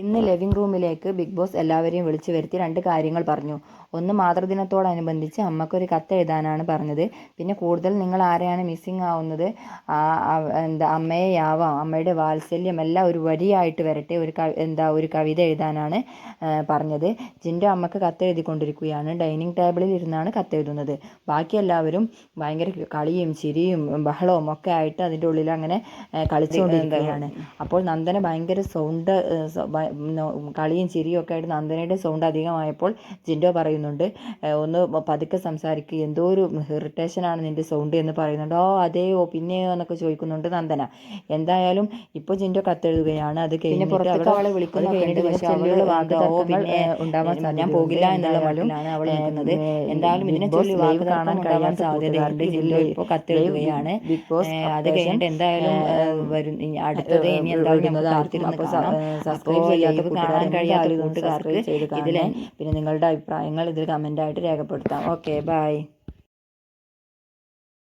ഇന്ന് ലിവിംഗ് റൂമിലേക്ക് big boss എല്ലാവരെയും വിളിച്ചു വരുത്തി 2 കാര്യങ്ങൾ പറഞ്ഞു. ഒന്ന്, മാതൃദിനത്തോടനുബന്ധിച്ച് അമ്മയ്ക്കൊരു കത്തെഴുതാനാണ് പറഞ്ഞത്. പിന്നെ കൂടുതൽ നിങ്ങൾ ആരെയാണ് മിസ്സിങ് ആവുന്നത്, അമ്മയെയാവാം, അമ്മയുടെ വാത്സല്യം എല്ലാം ഒരു വരിയായിട്ട് വരട്ടെ, ഒരു കവിത എഴുതാനാണ് പറഞ്ഞത്. ജിൻഡോ അമ്മയ്ക്ക് കത്തെഴുതിക്കൊണ്ടിരിക്കുകയാണ്. ഡൈനിങ് ടേബിളിൽ ഇരുന്നാണ് കത്തെഴുതുന്നത്. ബാക്കി എല്ലാവരും ഭയങ്കര കളിയും ചിരിയും ബഹളവും ഒക്കെ ആയിട്ട് അതിൻ്റെ ഉള്ളിൽ അങ്ങനെ കളിച്ചുകൊണ്ടിരിക്കുകയാണ്. അപ്പോൾ നന്ദന ഭയങ്കര സൗണ്ട്, കളിയും ചിരിയും ഒക്കെ ആയിട്ട് നന്ദനയുടെ സൗണ്ട് അധികമായപ്പോൾ ജിൻഡോ പറയുന്നുണ്ട്, ഒന്ന് പതുക്കെ സംസാരിക്കുക, എന്തോ ഒരു ഇറിറ്റേഷനാണ് നിൻ്റെ സൗണ്ട് എന്ന് പറയുന്നുണ്ട്. അതെയോ പിന്നെയോ എന്നൊക്കെ ചോദിക്കുന്നുണ്ട് നന്ദന. എന്തായാലും ഇപ്പോൾ ജിൻഡോ കത്തെഴുതുകയാണ്. അത് കഴിഞ്ഞിട്ട് അവളെ വിളിക്കുന്നൊക്കെയുണ്ട്. പക്ഷേ ഞാൻ പോകില്ല എന്നുള്ള മട്ടിലാണ് അവൾ നിൽക്കുന്നത്. എന്തായാലും ഇതിനെ ചൊല്ലി വാക്ക് കാണാൻ കഴിയാൻ സാധ്യതയുണ്ട്. ജിൻഡോ ഇപ്പോൾ കത്തെഴുതുകയാണ്. ബിഗ് ബോസ് അത് കഴിഞ്ഞിട്ട് എന്തായാലും അടുത്തത് ഇനി എന്തായാലും നമുക്ക് കാത്തിരുന്ന് കാണാം. സബ്സ്ക്രൈബ് ചെയ്യാത്ത കാണാൻ കഴിയാത്ത കൂട്ടുകാർക്ക് ഇതിൽ പിന്നെ നിങ്ങളുടെ അഭിപ്രായങ്ങൾ ഇതിൽ കമൻ്റായിട്ട് രേഖപ്പെടുത്താം. Okay, by.